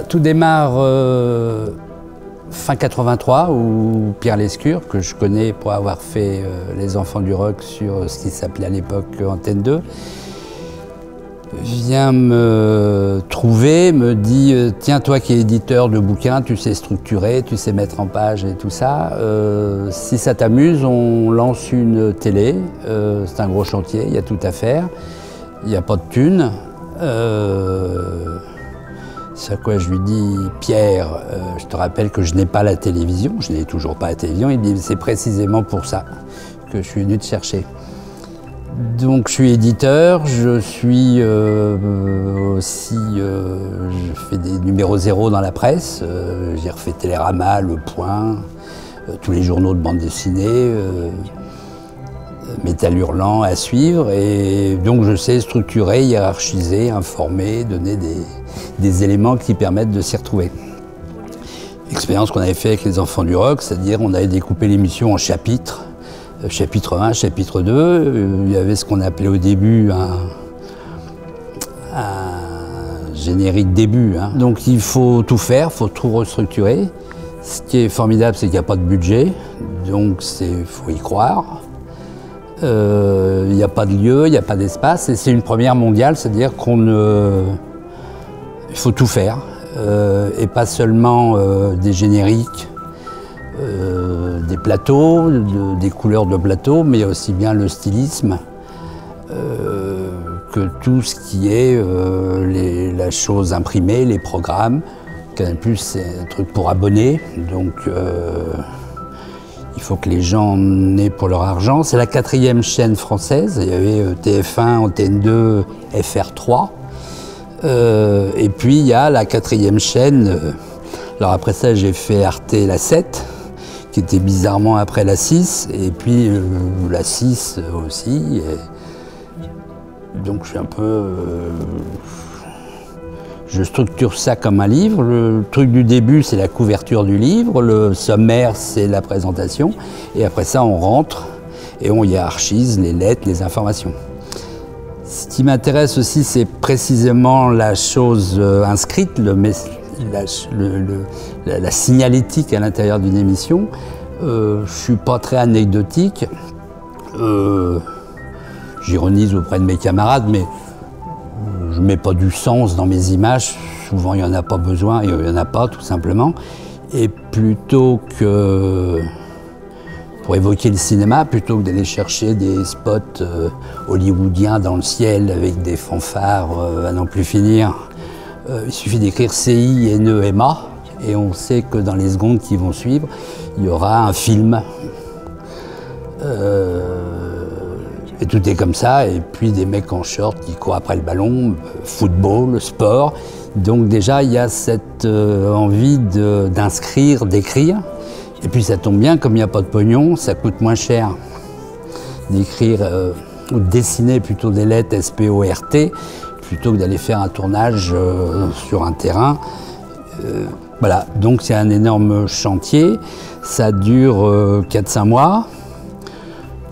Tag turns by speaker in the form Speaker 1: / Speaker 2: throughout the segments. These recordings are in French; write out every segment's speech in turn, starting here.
Speaker 1: Tout démarre fin 83 où Pierre Lescure, que je connais pour avoir fait Les Enfants du Rock sur ce qui s'appelait à l'époque Antenne 2, vient me trouver, me dit « Tiens, toi qui es éditeur de bouquins, tu sais structurer, tu sais mettre en page et tout ça, si ça t'amuse, on lance une télé, c'est un gros chantier, il y a tout à faire, il n'y a pas de thunes. » C'est à quoi je lui dis « Pierre, je te rappelle que je n'ai pas la télévision, je n'ai toujours pas la télévision. » Il me dit « C'est précisément pour ça que je suis venu te chercher. » Donc je suis éditeur, je suis aussi, je fais des numéros 0 dans la presse, j'ai refait Télérama, Le Point, tous les journaux de bande dessinée, Métal Hurlant à suivre, et donc je sais structurer, hiérarchiser, informer, donner des éléments qui permettent de s'y retrouver. Expérience qu'on avait fait avec Les Enfants du Rock, c'est-à-dire on avait découpé l'émission en chapitres. Chapitre 1, chapitre 2, il y avait ce qu'on appelait au début un générique début. Hein. Donc il faut tout faire, il faut tout restructurer. Ce qui est formidable, c'est qu'il n'y a pas de budget, donc il faut y croire. Il n'y a pas de lieu, il n'y a pas d'espace, et c'est une première mondiale, c'est-à-dire il faut tout faire, et pas sellement des génériques. Des plateaux, des couleurs de plateau, mais aussi bien le stylisme que tout ce qui est la chose imprimée, les programmes. Canal+, c'est un truc pour abonnés, donc il faut que les gens en aient pour leur argent. C'est la 4e chaîne française, il y avait TF1, Antenne 2, FR3, et puis il y a la 4e chaîne, alors après ça j'ai fait Arte la 7, qui était bizarrement après la 6, et puis la 6 aussi. Et donc je suis un peu... je structure ça comme un livre. Le truc du début, c'est la couverture du livre. Le sommaire, c'est la présentation. Et après ça, on rentre et on hiérarchise les lettres, les informations. Ce qui m'intéresse aussi, c'est précisément la chose inscrite, la signalétique à l'intérieur d'une émission. Je ne suis pas très anecdotique. J'ironise auprès de mes camarades, mais je ne mets pas du sens dans mes images. Souvent, il n'y en a pas besoin, il n'y en a pas, tout simplement. Et plutôt que, pour évoquer le cinéma, plutôt que d'aller chercher des spots hollywoodiens dans le ciel avec des fanfares à n'en plus finir, il suffit d'écrire CINEMA et on sait que dans les secondes qui vont suivre, il y aura un film. Et tout est comme ça, et puis des mecs en short qui courent après le ballon, football, sport. Donc déjà, il y a cette envie d'inscrire, d'écrire. Et puis ça tombe bien, comme il n'y a pas de pognon, ça coûte moins cher d'écrire ou de dessiner plutôt des lettres SPORT, plutôt que d'aller faire un tournage sur un terrain. Voilà, donc c'est un énorme chantier, ça dure 4-5 mois.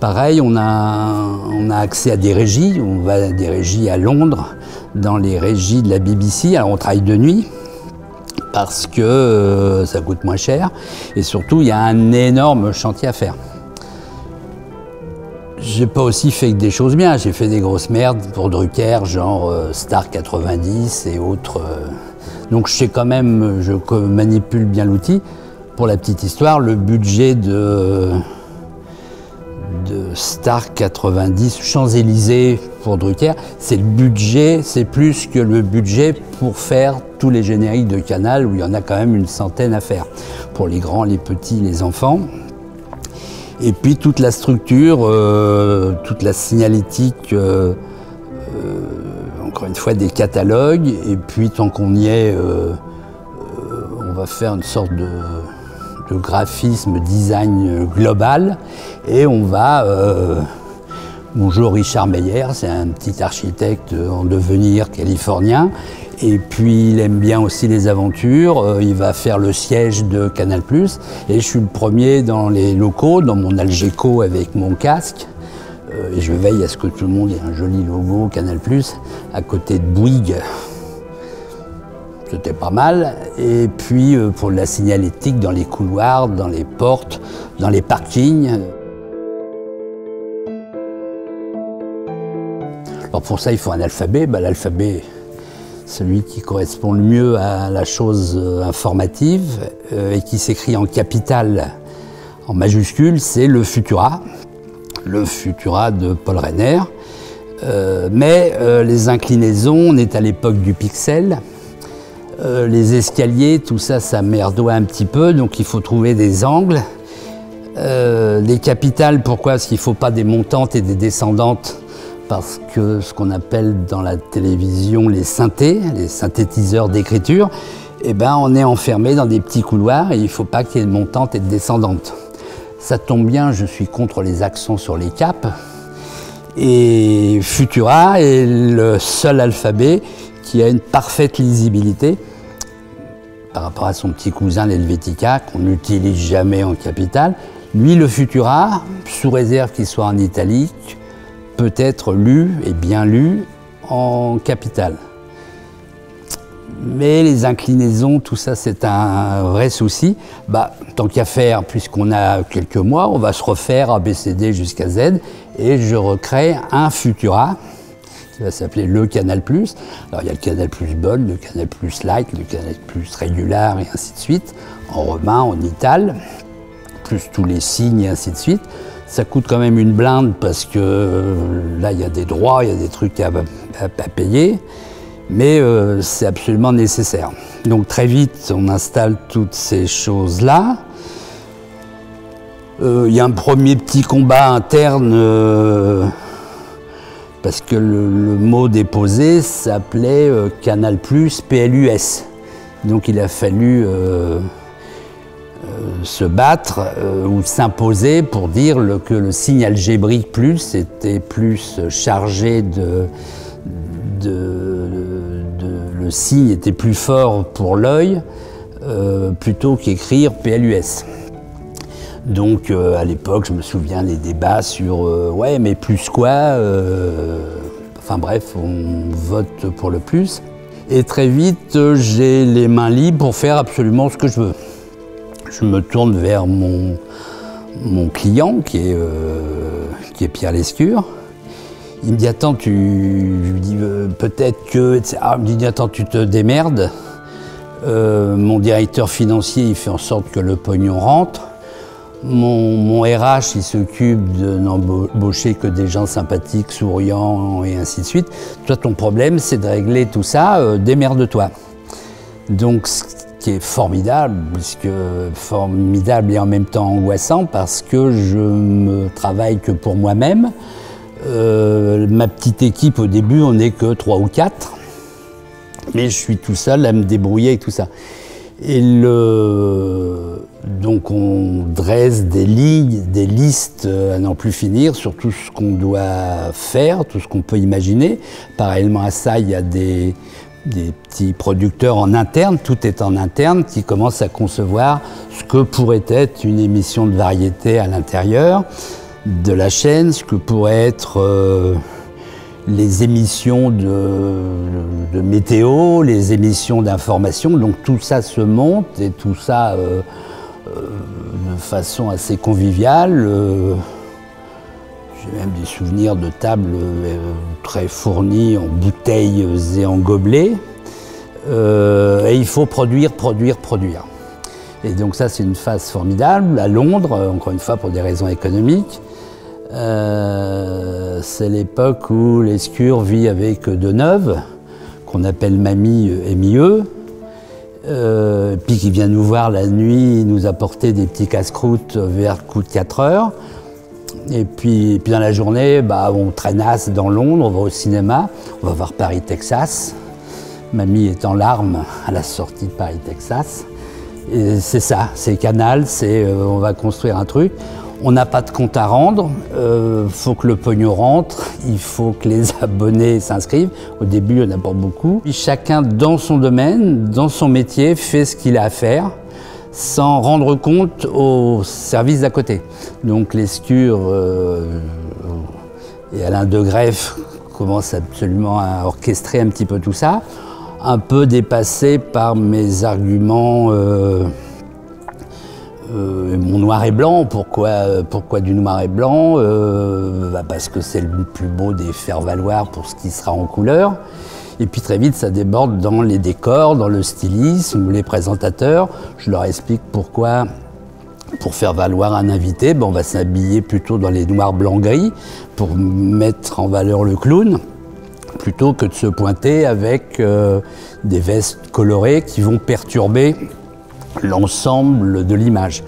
Speaker 1: Pareil, on a accès à des régies, on va à des régies à Londres, dans les régies de la BBC. Alors on travaille de nuit, parce que ça coûte moins cher, et surtout il y a un énorme chantier à faire. J'ai pas aussi fait que des choses bien, j'ai fait des grosses merdes pour Drucker, genre Star 90 et autres. Donc je sais quand même, je manipule bien l'outil. Pour la petite histoire, le budget de Star 90, Champs-Élysées pour Drucker, c'est le budget, c'est plus que le budget pour faire tous les génériques de Canal, où il y en a quand même une centaine à faire, pour les grands, les petits, les enfants. Et puis toute la structure, toute la signalétique, encore une fois des catalogues, et puis tant qu'on y est, on va faire une sorte de graphisme, design global, et on va... bonjour Richard Meyer, c'est un petit architecte en devenir californien, et puis il aime bien aussi les aventures, il va faire le siège de Canal+, et je suis le premier dans les locaux, dans mon Algeco avec mon casque, et je veille à ce que tout le monde ait un joli logo Canal+, à côté de Bouygues. c'était pas mal. Et puis pour la signalétique dans les couloirs, dans les portes, dans les parkings. Alors pour ça, il faut un alphabet. L'alphabet, celui qui correspond le mieux à la chose informative et qui s'écrit en capitale, en majuscule, c'est le Futura de Paul Rainer. Mais les inclinaisons, on est à l'époque du pixel. Les escaliers, tout ça, ça merdoie un petit peu, donc il faut trouver des angles. Des capitales, pourquoi? Parce qu'il ne faut pas des montantes et des descendantes. Parce que ce qu'on appelle dans la télévision les synthés, les synthétiseurs d'écriture, eh ben on est enfermé dans des petits couloirs et il ne faut pas qu'il y ait de montantes et de descendantes. Ça tombe bien, je suis contre les accents sur les caps. Et Futura est le seul alphabet qui a une parfaite lisibilité par rapport à son petit cousin l'Helvetica qu'on n'utilise jamais en capitale. Lui, le Futura, sous réserve qu'il soit en italique, peut être lu et bien lu en capitale. Mais les inclinaisons, tout ça, c'est un vrai souci. Tant qu'à faire, puisqu'on a quelques mois, on va se refaire ABCD jusqu'à Z et je recrée un Futura qui va s'appeler le Canal+. Alors il y a le Canal+ Bol, le Canal+ Light, le Canal+ Régular et ainsi de suite, en romain, en ital, plus tous les signes et ainsi de suite. Ça coûte quand même une blinde parce que là, il y a des droits, il y a des trucs à payer, mais c'est absolument nécessaire. Donc très vite, on installe toutes ces choses-là. Il y a un premier petit combat interne parce que le mot déposé s'appelait Canal+ PLUS. Donc il a fallu se battre ou s'imposer pour dire que le signe algébrique plus était plus chargé le signe était plus fort pour l'œil plutôt qu'écrire PLUS. Donc à l'époque, je me souviens des débats sur ouais mais plus quoi, enfin bref, on vote pour le plus. Et très vite, j'ai les mains libres pour faire absolument ce que je veux. Je me tourne vers mon client qui est Pierre Lescure. Il me dit attends, je lui dis peut-être que, il me dit attends, tu te démerdes. Mon directeur financier, il fait en sorte que le pognon rentre. Mon RH, il s'occupe de n'embaucher que des gens sympathiques, souriants et ainsi de suite. Toi, ton problème, c'est de régler tout ça, démerde-toi. Donc, ce qui est formidable, puisque formidable et en même temps angoissant, parce que je ne travaille que pour moi-même. Ma petite équipe, au début, on n'est que 3 ou 4. Mais je suis tout seul à me débrouiller avec tout ça. Et donc on dresse des lignes, des listes à n'en plus finir sur tout ce qu'on doit faire, tout ce qu'on peut imaginer. Parallèlement à ça, il y a des petits producteurs en interne, tout est en interne, qui commencent à concevoir ce que pourrait être une émission de variété à l'intérieur de la chaîne, ce que pourrait être les émissions de météo, les émissions d'information. Donc tout ça se monte et tout ça de façon assez conviviale. J'ai même des souvenirs de tables très fournies en bouteilles et en gobelets. Et il faut produire. Et donc ça, c'est une phase formidable. À Londres, encore une fois pour des raisons économiques. C'est l'époque où Lescure vit avec Deneuve, qu'on appelle Mamie et Mieux, puis qui vient nous voir la nuit, nous apporter des petits casse-croûtes vers le coup de 4 heures. Et puis dans la journée, on traînasse dans Londres, on va au cinéma, on va voir Paris, Texas. Mamie est en larmes à la sortie de Paris, Texas. Et c'est ça, c'est Canal, on va construire un truc. On n'a pas de compte à rendre, faut que le pognon rentre, il faut que les abonnés s'inscrivent. Au début, il n'y en a pas beaucoup. Puis chacun dans son domaine, dans son métier, fait ce qu'il a à faire sans rendre compte au service d'à côté. Donc Lescure et Alain Degreffe commencent absolument à orchestrer un petit peu tout ça. un peu dépassé par mes arguments, mon noir et blanc. Pourquoi du noir et blanc? Parce que c'est le plus beau des faire-valoir pour ce qui sera en couleur. Et puis très vite, ça déborde dans les décors, dans le stylisme, les présentateurs. Je leur explique pourquoi, pour faire valoir un invité, on va s'habiller plutôt dans les noirs, blancs, gris, pour mettre en valeur le clown, plutôt que de se pointer avec des vestes colorées qui vont perturber l'ensemble de l'image.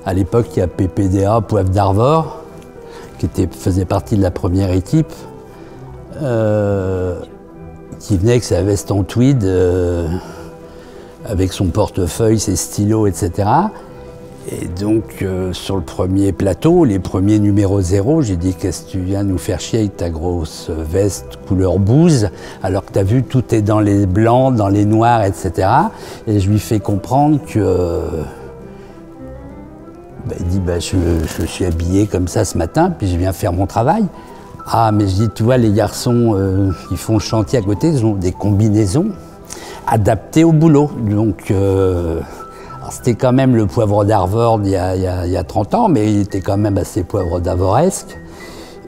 Speaker 1: À l'époque, il y a PPDA, Poivre d'Arvor, qui faisait partie de la première équipe, qui venait avec sa veste en tweed, avec son portefeuille, ses stylos, etc. Et donc, sur le premier plateau, les premiers numéros 0, j'ai dit « Qu'est-ce que tu viens nous faire chier avec ta grosse veste couleur bouse, alors que tu as vu, tout est dans les blancs, dans les noirs, etc. » Et je lui fais comprendre que... il dit « je suis habillé comme ça ce matin, puis je viens faire mon travail. » Ah, mais je dis, tu vois, les garçons qui font le chantier à côté, ils ont des combinaisons adaptées au boulot. Donc, c'était quand même le Poivre d'Arvor il y a 30 ans, mais il était quand même assez Poivre d'Arvoresque.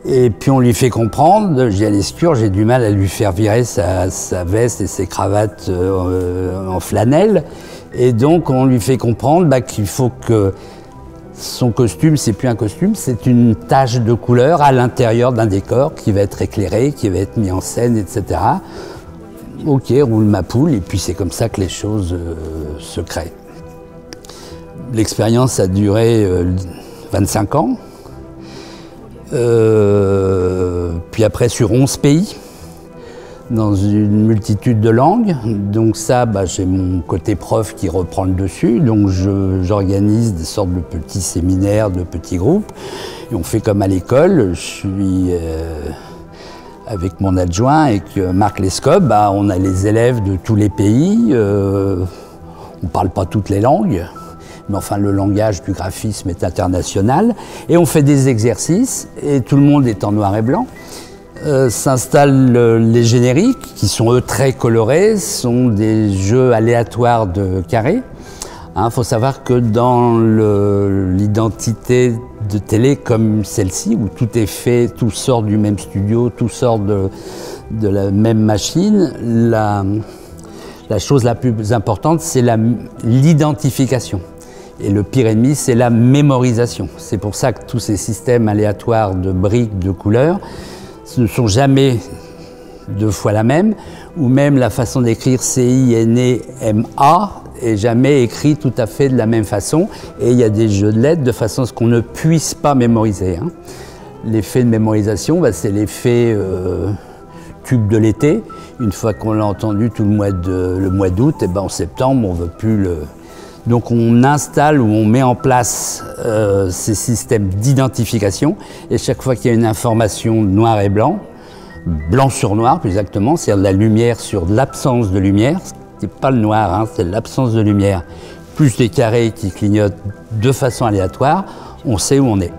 Speaker 1: Et puis on lui fait comprendre, j'ai à l'escure, j'ai du mal à lui faire virer sa veste et ses cravates en flanelle. Et donc on lui fait comprendre qu'il faut que son costume, c'est plus un costume, c'est une tache de couleur à l'intérieur d'un décor qui va être éclairé, qui va être mis en scène, etc. Ok, roule ma poule, et puis c'est comme ça que les choses se créent. L'expérience a duré 25 ans, puis après sur 11 pays, dans une multitude de langues. Donc ça, j'ai mon côté prof qui reprend le dessus. Donc j'organise des sortes de petits séminaires, de petits groupes. Et on fait comme à l'école. Je suis avec mon adjoint, avec Marc Lescob. On a les élèves de tous les pays. On ne parle pas toutes les langues. Mais enfin, le langage du graphisme est international. Et on fait des exercices. Et tout le monde est en noir et blanc. S'installent les génériques, qui sont eux très colorés, sont des jeux aléatoires de carrés. Faut savoir que dans l'identité de télé comme celle-ci, où tout est fait, tout sort du même studio, tout sort de la même machine, la chose la plus importante, c'est l'identification. Et le pire ennemi, c'est la mémorisation. C'est pour ça que tous ces systèmes aléatoires de briques, de couleurs, ce ne sont jamais deux fois la même, ou même la façon d'écrire CINEMA est jamais écrit tout à fait de la même façon, et il y a des jeux de lettres de façon à ce qu'on ne puisse pas mémoriser. L'effet de mémorisation, c'est l'effet tube de l'été. Une fois qu'on l'a entendu tout le mois d'août, en septembre, on ne veut plus le... Donc on installe ou on met en place ces systèmes d'identification, et chaque fois qu'il y a une information noir et blanc, blanc sur noir plus exactement, c'est-à-dire de la lumière sur de l'absence de lumière, c'est pas le noir, c'est l'absence de lumière, plus des carrés qui clignotent de façon aléatoire, on sait où on est.